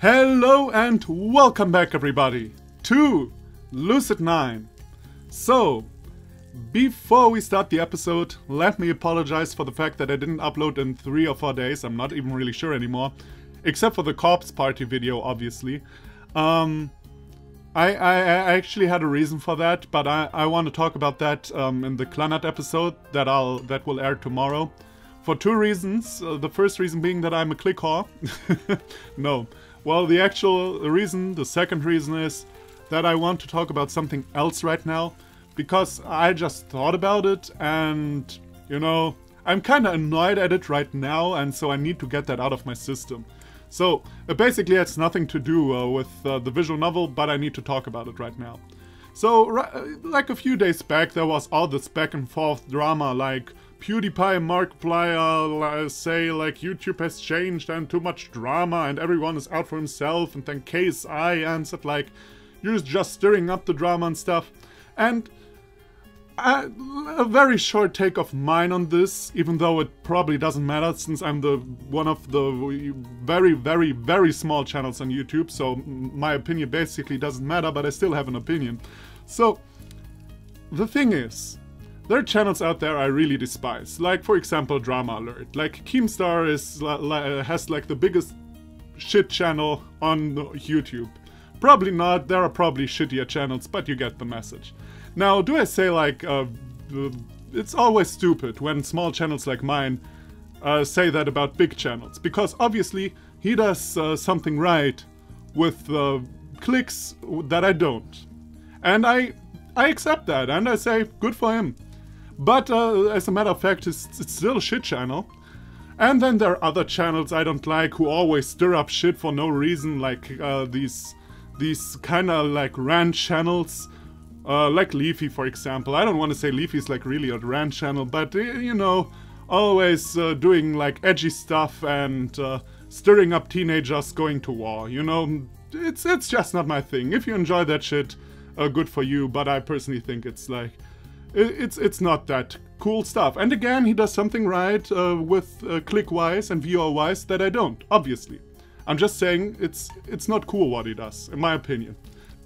Hello and welcome back everybody to Lucid9. So, before we start the episode, let me apologize for the fact that I didn't upload in 3 or 4 days. I'm not even really sure anymore. Except for the corpse party video, obviously. I actually had a reason for that, but I want to talk about that in the Clannad episode that will air tomorrow. For 2 reasons. The first reason being that I'm a click whore. No. Well, the actual reason, the second reason is that I want to talk about something else right now. Because I just thought about it and, you know, I'm kind of annoyed at it right now, and so I need to get that out of my system. So, basically it's nothing to do with the visual novel, but I need to talk about it right now. So, like a few days back, there was all this back and forth drama, like PewDiePie and Markiplier say like YouTube has changed and too much drama and everyone is out for himself, and then KSI answered like, you're just stirring up the drama and stuff. And a very short take of mine on this, even though it probably doesn't matter since I'm one of the very small channels on YouTube, so my opinion basically doesn't matter, but I still have an opinion. So, the thing is, there are channels out there I really despise, like for example Drama Alert. Like Keemstar has like the biggest shit channel on YouTube. Probably not, there are probably shittier channels, but you get the message. Now, do I say like, it's always stupid when small channels like mine say that about big channels, because obviously he does something right with clicks that I don't. And I accept that, and I say, good for him. But as a matter of fact, it's still a shit channel. And then there are other channels I don't like who always stir up shit for no reason, like these kind of like rant channels. Like Leafy, for example. I don't want to say Leafy's like really a rant channel, but you know, always doing like edgy stuff and stirring up teenagers going to war. You know, it's just not my thing. If you enjoy that shit, good for you. But I personally think it's like it's not that cool stuff. And again, he does something right with click-wise and viewer-wise that I don't. Obviously, I'm just saying it's not cool what he does, in my opinion.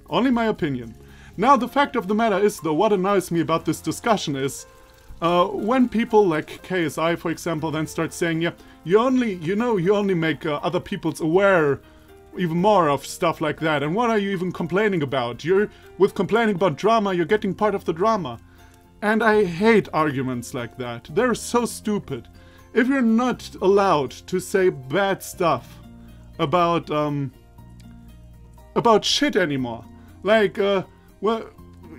Only my opinion. Now, the fact of the matter is, though, what annoys me about this discussion is when people like KSI, for example, then start saying, yeah, you only make other people's aware even more of stuff like that. And what are you even complaining about? With complaining about drama, you're getting part of the drama. And I hate arguments like that. They're so stupid. If you're not allowed to say bad stuff about shit anymore, like, well,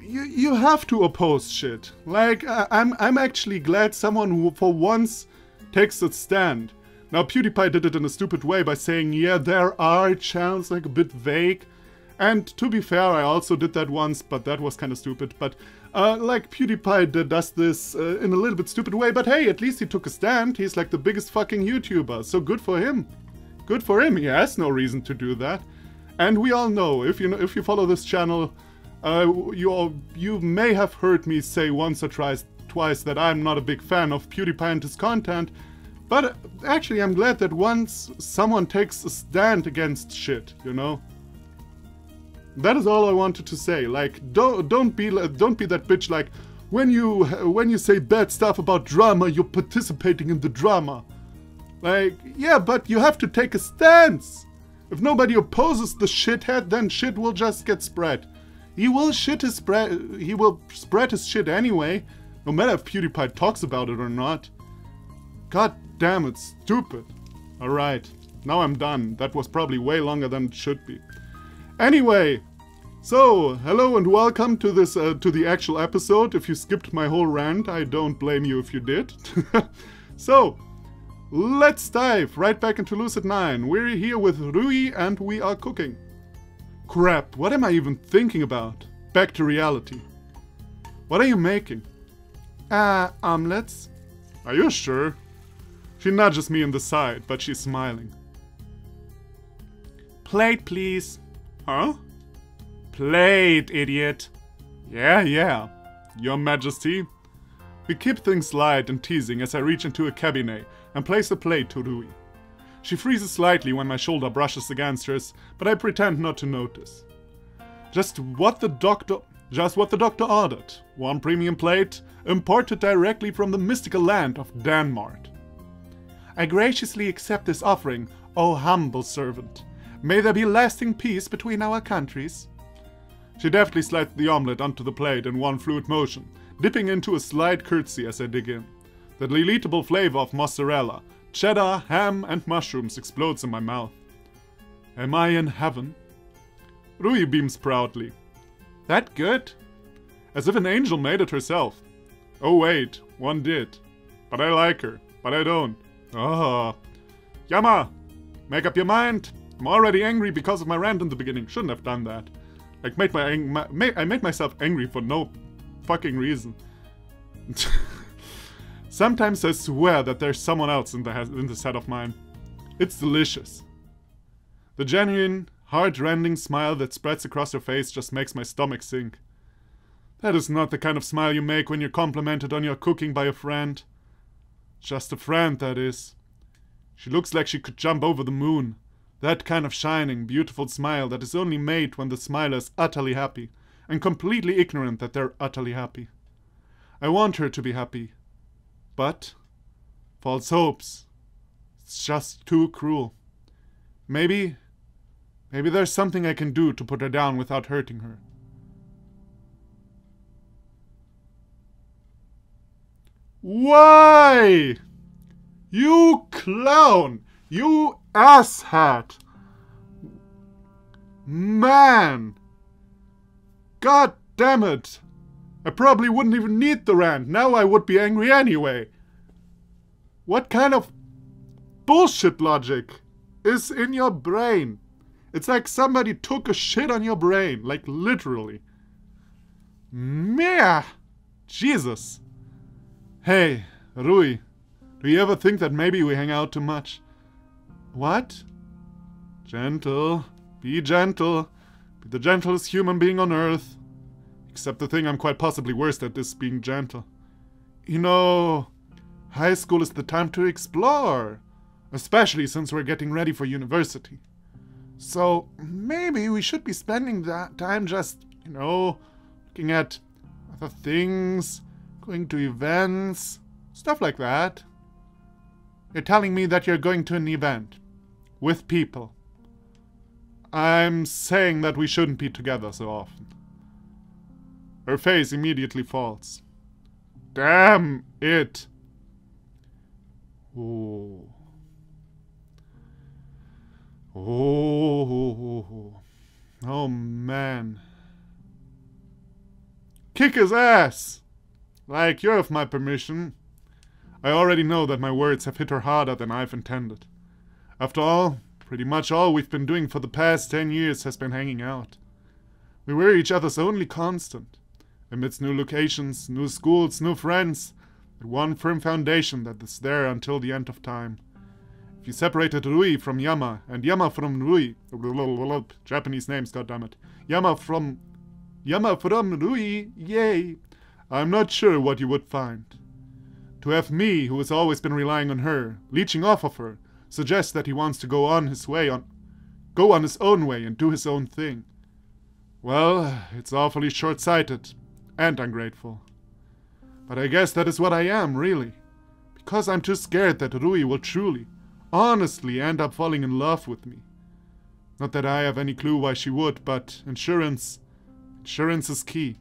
you have to oppose shit. Like, I'm actually glad someone who for once takes a stand. Now, PewDiePie did it in a stupid way by saying, yeah, there are channels like a bit vague. And to be fair, I also did that once, but that was kind of stupid. But like PewDiePie does this in a little bit stupid way, but hey, at least he took a stand. He's like the biggest fucking YouTuber, so good for him. Good for him. He has no reason to do that. And we all know, if you follow this channel, you may have heard me say once or twice that I'm not a big fan of PewDiePie and his content, but actually I'm glad that once someone takes a stand against shit, you know? That is all I wanted to say. Like, don't be that bitch. Like, when you say bad stuff about drama, you're participating in the drama. Like, yeah, but you have to take a stance. If nobody opposes the shithead, then shit will just get spread. He will spread his shit anyway, no matter if PewDiePie talks about it or not. God damn, it's stupid. Alright, now I'm done. That was probably way longer than it should be. Anyway, so hello and welcome to this to the actual episode. If you skipped my whole rant, I don't blame you if you did. So, let's dive right back into Lucid9. We're here with Louie and we are cooking. Crap, what am I even thinking about? Back to reality. What are you making? Omelettes. Are you sure? She nudges me in the side, but she's smiling. Plate, please. Huh? Plate, idiot. Yeah. Your Majesty. We keep things light and teasing as I reach into a cabinet and place a plate to Louie. She freezes slightly when my shoulder brushes against hers, but I pretend not to notice. Just what the doctor ordered. One premium plate, imported directly from the mystical land of Denmark. I graciously accept this offering, O humble servant. May there be lasting peace between our countries. She deftly slides the omelette onto the plate in one fluid motion, dipping into a slight curtsy as I dig in. The delectable flavor of mozzarella, cheddar, ham, and mushrooms explodes in my mouth. Am I in heaven? Louie beams proudly. That good? As if an angel made it herself. Oh wait, one did. But I like her, but I don't. Ah. Yama! Make up your mind. I'm already angry because of my rant in the beginning. Shouldn't have done that. Like, I made myself angry for no fucking reason. Sometimes I swear that there's someone else in this head of mine. It's delicious. The genuine, heart-rending smile that spreads across her face just makes my stomach sink. That is not the kind of smile you make when you're complimented on your cooking by a friend. Just a friend, that is. She looks like she could jump over the moon. That kind of shining, beautiful smile that is only made when the smiler is utterly happy, and completely ignorant that they're utterly happy. I want her to be happy. But false hopes. It's just too cruel. Maybe there's something I can do to put her down without hurting her. Why? You clown! You asshat! Man! God damn it! I probably wouldn't even need the rant. Now I would be angry anyway. What kind of bullshit logic is in your brain? It's like somebody took a shit on your brain. Like, literally. Meh! Jesus. Hey, Louie. Do you ever think that maybe we hang out too much? What? Gentle. Be gentle. Be the gentlest human being on earth. Except the thing I'm quite possibly worst at is being gentle. You know, high school is the time to explore. Especially since we're getting ready for university. So, maybe we should be spending that time just, you know, looking at other things, going to events, stuff like that. You're telling me that you're going to an event. With people. I'm saying that we shouldn't be together so often. Her face immediately falls. Damn it! Oh. Oh. Oh man. Kick his ass! Like, you have my permission. I already know that my words have hit her harder than I've intended. After all, pretty much all we've been doing for the past 10 years has been hanging out. We were each other's only constant. Amidst new locations, new schools, new friends, but one firm foundation that is there until the end of time. If you separated Louie from Yama, and Yama from Louie, Japanese names, goddammit, Yama from Louie, yay, I'm not sure what you would find. To have me, who has always been relying on her, leeching off of her, suggest that he wants to go on his own way and do his own thing. Well, it's awfully short-sighted and ungrateful. But I guess that is what I am, really. Because I'm too scared that Louie will truly, honestly end up falling in love with me. Not that I have any clue why she would, but insurance is key.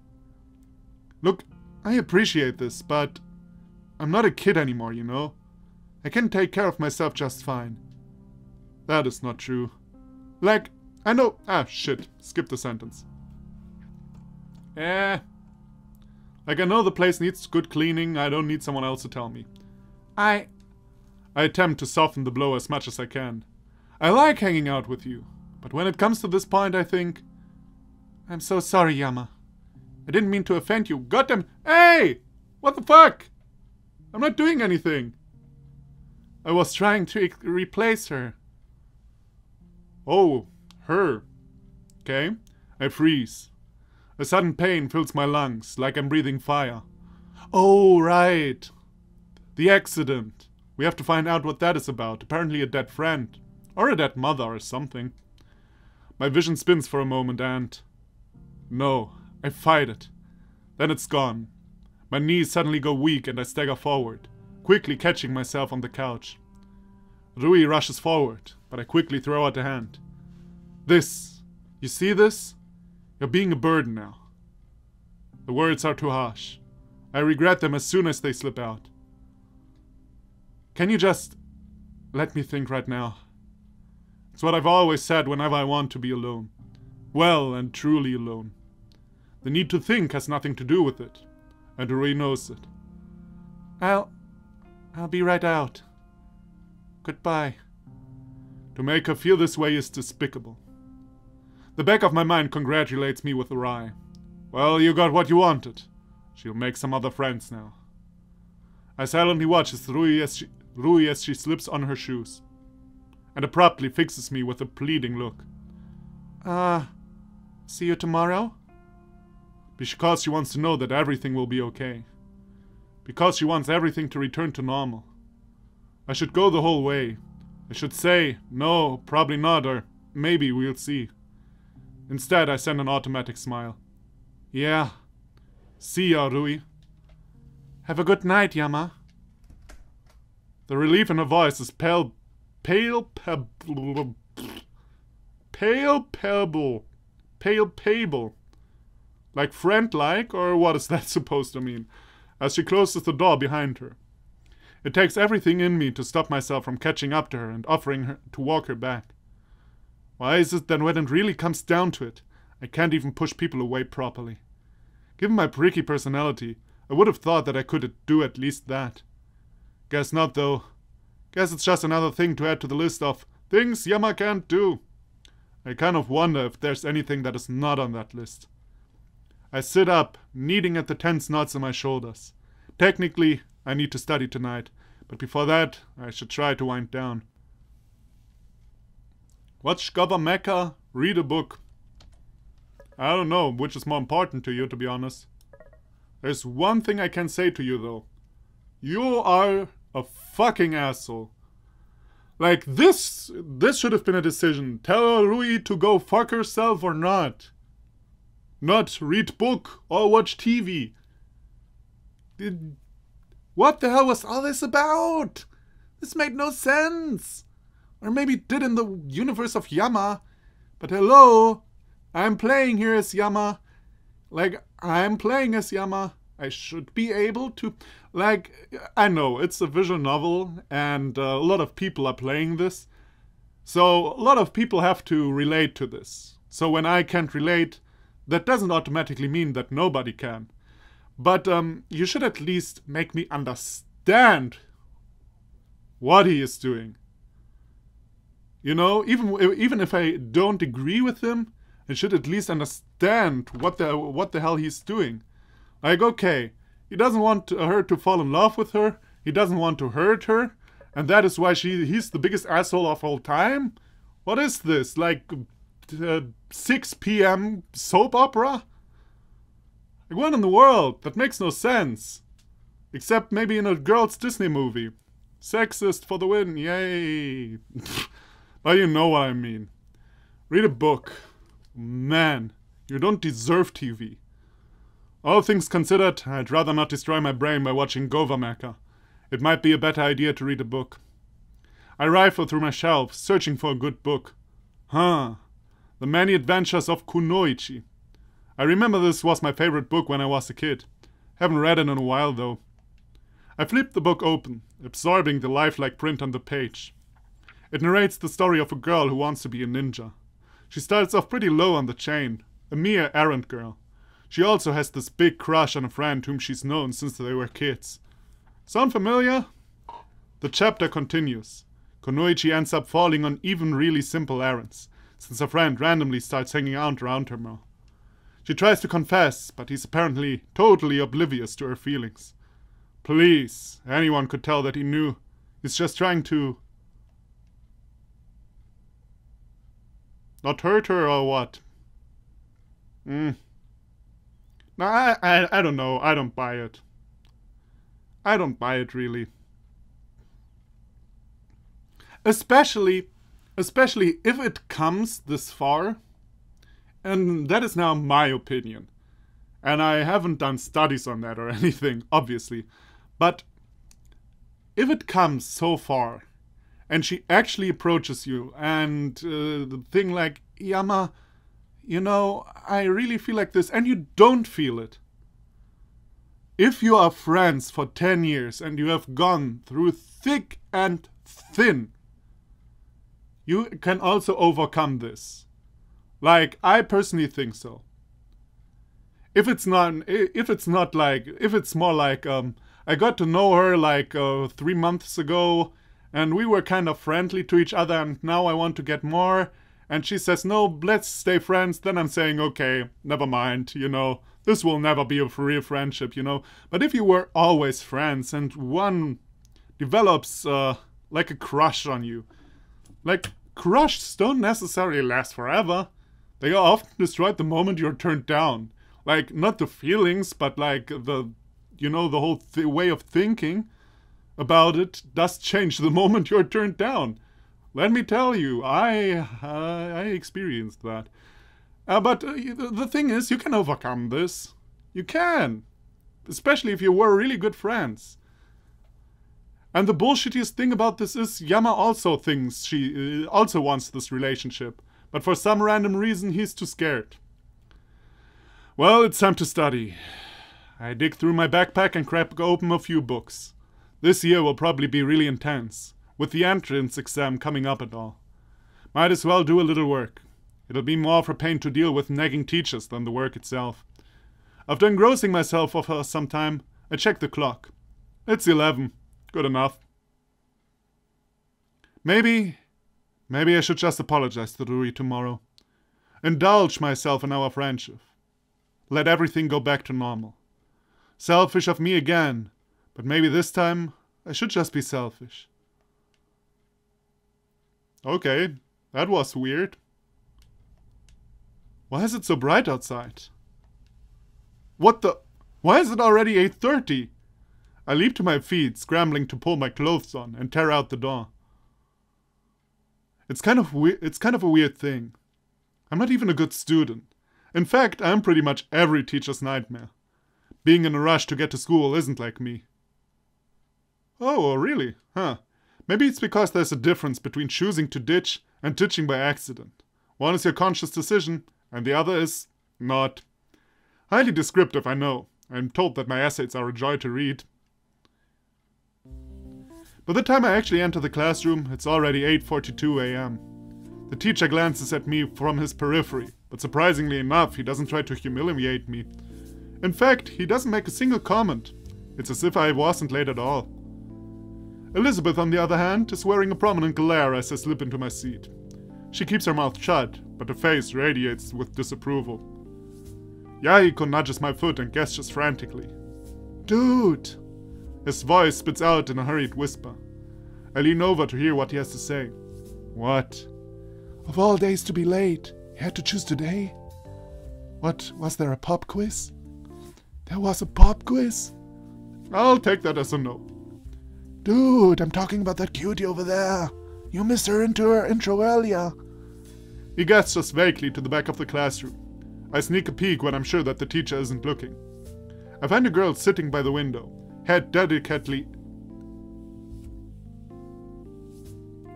Look, I appreciate this, but I'm not a kid anymore, you know? I can take care of myself just fine. That is not true. Like, I know... Ah, shit. Skip the sentence. Like, I know the place needs good cleaning. I don't need someone else to tell me. I attempt to soften the blow as much as I can. I like hanging out with you. But when it comes to this point, I think... I'm so sorry, Yama. I didn't mean to offend you. Goddamn... Hey! What the fuck? I'm not doing anything. I was trying to replace her. Oh, her. Okay. I freeze. A sudden pain fills my lungs, like I'm breathing fire. Oh, right. The accident. We have to find out what that is about. Apparently a dead friend. Or a dead mother or something. My vision spins for a moment and... No, I fight it. Then it's gone. My knees suddenly go weak and I stagger forward, quickly catching myself on the couch. Louie rushes forward, but I quickly throw out a hand. This. You see this? You're being a burden now. The words are too harsh. I regret them as soon as they slip out. Can you just let me think right now? It's what I've always said whenever I want to be alone. Well and truly alone. The need to think has nothing to do with it. And Louie knows it. I'll be right out. Goodbye. To make her feel this way is despicable. The back of my mind congratulates me with a wry. Well, you got what you wanted. She'll make some other friends now. I silently watch as Louie as she slips on her shoes. And abruptly fixes me with a pleading look. See you tomorrow? Because she wants to know that everything will be okay. Because she wants everything to return to normal. I should go the whole way. I should say, no, probably not, or maybe we'll see. Instead, I send an automatic smile. Yeah. See ya, Louie. Have a good night, Yama. The relief in her voice is palpable. Like friend-like, or what is that supposed to mean? As she closes the door behind her. It takes everything in me to stop myself from catching up to her and offering her to walk her back. Why is it that when it really comes down to it, I can't even push people away properly? Given my pricky personality, I would have thought that I could do at least that. Guess not, though. Guess it's just another thing to add to the list of things Yama can't do. I kind of wonder if there's anything that is not on that list. I sit up, kneading at the tense knots in my shoulders. Technically, I need to study tonight, but before that, I should try to wind down. Watch Gobba Mecha, read a book. I don't know which is more important to you, to be honest. There's one thing I can say to you, though. You are a fucking asshole. Like, this should have been a decision. Tell Louie to go fuck herself or not. Not read book or watch TV. What the hell was all this about? This made no sense. Or maybe it did in the universe of Yama. But hello, I'm playing here as Yama. Like, I'm playing as Yama. I should be able to... Like, I know, it's a visual novel, and a lot of people are playing this. So, a lot of people have to relate to this. So when I can't relate, that doesn't automatically mean that nobody can. But you should at least make me understand what he is doing. You know, even if I don't agree with him, I should at least understand what the hell he's doing. Like, okay, he doesn't want her to fall in love with her, he doesn't want to hurt her, and that is why he's the biggest asshole of all time? What is this? Like, 6 p.m. soap opera? Like, what in the world? That makes no sense. Except maybe in a girl's Disney movie. Sexist for the win, yay. But you know what I mean. Read a book. Man, you don't deserve TV. All things considered, I'd rather not destroy my brain by watching Gova Mecha. It might be a better idea to read a book. I rifle through my shelves, searching for a good book. The Many Adventures of Kunoichi. I remember this was my favorite book when I was a kid. Haven't read it in a while, though. I flip the book open, absorbing the lifelike print on the page. It narrates the story of a girl who wants to be a ninja. She starts off pretty low on the chain, a mere errand girl. She also has this big crush on a friend whom she's known since they were kids. Sound familiar? The chapter continues. Kunoichi ends up falling on even really simple errands, since her friend randomly starts hanging out around her more. She tries to confess, but he's apparently totally oblivious to her feelings. Please, anyone could tell that he knew. He's just trying to... not hurt her or what? No, I don't know. I don't buy it. I don't buy it, really. Especially if it comes this far, and that is now my opinion. And I haven't done studies on that or anything, obviously. But if it comes so far, and she actually approaches you, and the thing like, Yama, you know, I really feel like this, and you don't feel it. If you are friends for 10 years and you have gone through thick and thin, you can also overcome this. Like, I personally think so. If it's more like, I got to know her like 3 months ago, and we were kind of friendly to each other, and now I want to get more, and she says, no, let's stay friends, then I'm saying, okay, never mind, you know, this will never be a real friendship, you know. But if you were always friends, and one develops like a crush on you, like, crushes don't necessarily last forever. They are often destroyed the moment you're turned down. Like, not the feelings, but like the, you know, the whole way of thinking about it does change the moment you're turned down. Let me tell you, I experienced that. But the thing is, you can overcome this. You can. Especially if you were really good friends. And the bullshittiest thing about this is, Yama also thinks she also wants this relationship. But for some random reason, he's too scared. Well, it's time to study. I dig through my backpack and crack open a few books. This year will probably be really intense, with the entrance exam coming up and all. Might as well do a little work. It'll be more of a pain to deal with nagging teachers than the work itself. After engrossing myself for some time, I check the clock. It's 11. Good enough. Maybe I should just apologize to Louie tomorrow. Indulge myself in our friendship. Let everything go back to normal. Selfish of me again, but maybe this time I should just be selfish. Okay, that was weird. Why is it so bright outside? What the? Why is it already 8:30? I leap to my feet, scrambling to pull my clothes on and tear out the door. It's kind of a weird thing. I'm not even a good student. In fact, I'm pretty much every teacher's nightmare. Being in a rush to get to school isn't like me. Oh, really? Huh. Maybe it's because there's a difference between choosing to ditch and ditching by accident. One is your conscious decision, and the other is not. Highly descriptive, I know. I'm told that my essays are a joy to read. By the time I actually enter the classroom, it's already 8:42 a.m. The teacher glances at me from his periphery, but surprisingly enough, he doesn't try to humiliate me. In fact, he doesn't make a single comment. It's as if I wasn't late at all. Elizabeth, on the other hand, is wearing a prominent glare as I slip into my seat. She keeps her mouth shut, but her face radiates with disapproval. Yahiko nudges my foot and gestures frantically. Dude! His voice spits out in a hurried whisper. I lean over to hear what he has to say. What? Of all days to be late, you had to choose today? What, was there a pop quiz? There was a pop quiz? I'll take that as a no. Dude, I'm talking about that cutie over there. You missed her intro earlier. He gestures vaguely to the back of the classroom. I sneak a peek when I'm sure that the teacher isn't looking. I find a girl sitting by the window, head delicately...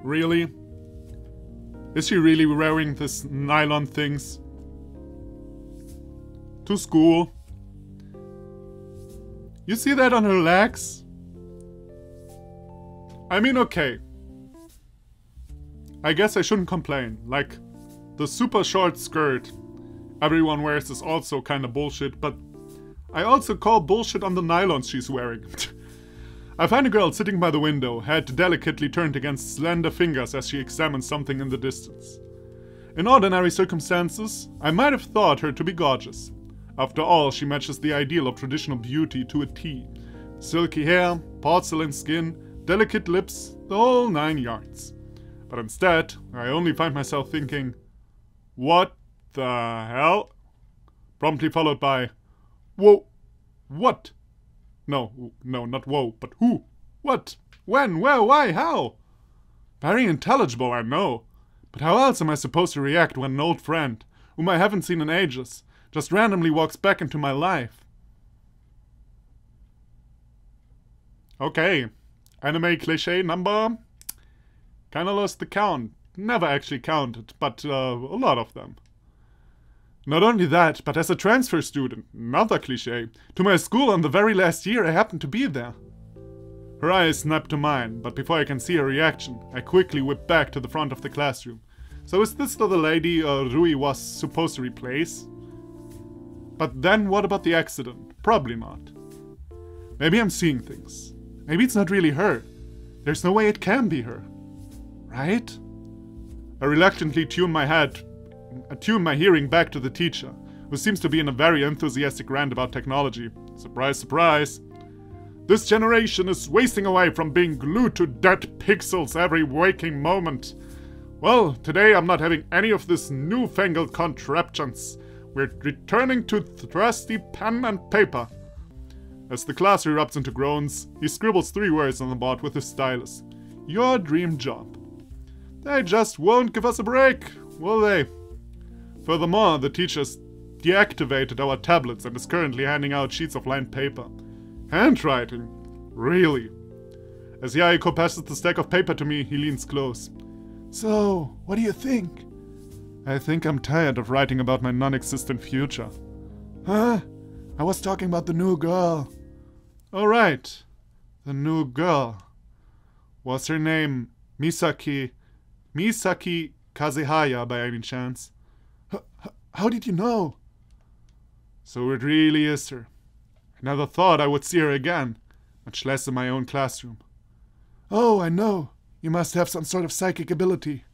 Really? Is she really wearing this nylon things? To school? You see that on her legs? I mean, okay. I guess I shouldn't complain. Like, the super short skirt everyone wears is also kinda bullshit, but I also call bullshit on the nylons she's wearing. I find a girl sitting by the window, head delicately turned against slender fingers as she examines something in the distance. In ordinary circumstances, I might have thought her to be gorgeous. After all, she matches the ideal of traditional beauty to a T. Silky hair, porcelain skin, delicate lips, the whole 9 yards. But instead, I only find myself thinking, what the hell? Promptly followed by, whoa, what? No, not whoa, but who? What? When? Where? Why? How? Very intelligible, I know. But how else am I supposed to react when an old friend, whom I haven't seen in ages, just randomly walks back into my life? Okay. Anime cliché number? Kinda lost the count. Never actually counted, but a lot of them. Not only that, but as a transfer student, another cliché, to my school on the very last year I happened to be there. Her eyes snap to mine, but before I can see her reaction, I quickly whip back to the front of the classroom. So is this the lady Louie was supposed to replace? But then what about the accident? Probably not. Maybe I'm seeing things. Maybe it's not really her. There's no way it can be her. Right? I reluctantly tune my hearing back to the teacher, who seems to be in a very enthusiastic rant about technology. Surprise, surprise. This generation is wasting away from being glued to dead pixels every waking moment. Well, today I'm not having any of this newfangled contraptions. We're returning to trusty pen and paper. As the class erupts into groans, he scribbles 3 words on the board with his stylus. Your dream job. They just won't give us a break, will they? Furthermore, the teacher's deactivated our tablets and is currently handing out sheets of lined paper. Handwriting? Really? As Yaiko passes the stack of paper to me, he leans close. So, what do you think? I think I'm tired of writing about my non-existent future. Huh? I was talking about the new girl. Oh, right. The new girl. Was her name Misaki Kazehaya by any chance? How did you know? So it really is her. I never thought I would see her again, much less in my own classroom. Oh, I know. You must have some sort of psychic ability.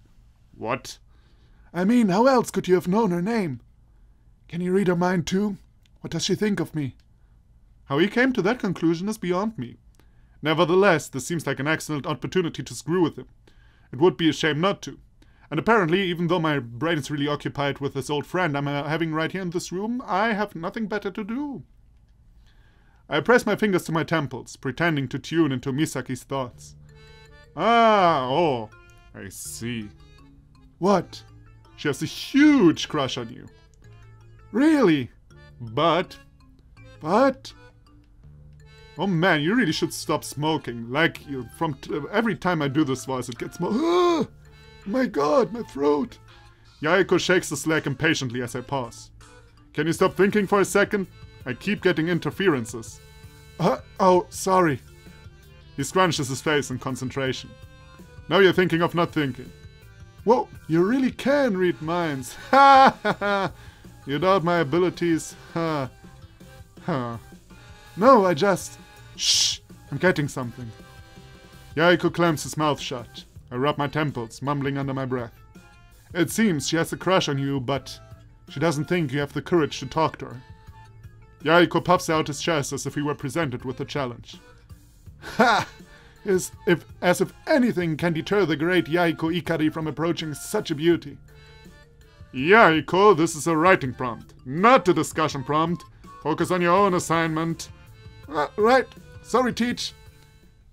What? I mean, how else could you have known her name? Can you read her mind too? What does she think of me? How he came to that conclusion is beyond me. Nevertheless, this seems like an excellent opportunity to screw with him. It would be a shame not to. And apparently, even though my brain is really occupied with this old friend I'm having right here in this room, I have nothing better to do. I press my fingers to my temples, pretending to tune into Misaki's thoughts. Oh, I see. What? She has a huge crush on you. Really? But... Oh man, you really should stop smoking. Like, every time I do this voice, it gets more... Ah! My god, my throat! Yaiko shakes the slack impatiently as I pause. Can you stop thinking for a second? I keep getting interferences. Oh, sorry. He scrunches his face in concentration. Now you're thinking of not thinking. Whoa, you really can read minds. Ha ha ha! You doubt my abilities. Ha ha. No, I just... Shh! I'm getting something. Yaiko clamps his mouth shut. I rub my temples, mumbling under my breath. It seems she has a crush on you, but she doesn't think you have the courage to talk to her. Yaiko puffs out his chest as if he were presented with a challenge. Ha! As if anything can deter the great Yaiko Ikari from approaching such a beauty. Yaiko, this is a writing prompt, not a discussion prompt. Focus on your own assignment. Right. Sorry, teach.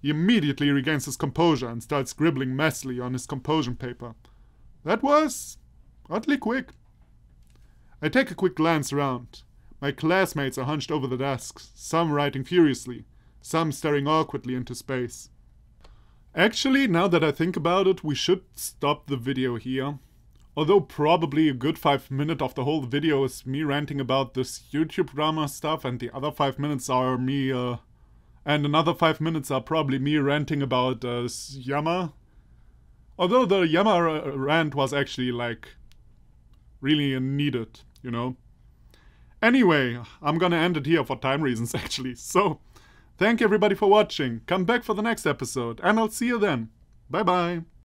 He immediately regains his composure and starts scribbling messily on his composition paper. That was oddly quick. I take a quick glance around. My classmates are hunched over the desks, some writing furiously, some staring awkwardly into space. Actually, now that I think about it, we should stop the video here. Although probably a good 5 minutes of the whole video is me ranting about this YouTube drama stuff, and the other 5 minutes are me, and another 5 minutes are probably me ranting about Yama. Although the Yama rant was actually, like, really needed, you know. Anyway, I'm gonna end it here for time reasons, actually. So, thank you everybody for watching. Come back for the next episode, and I'll see you then. Bye bye.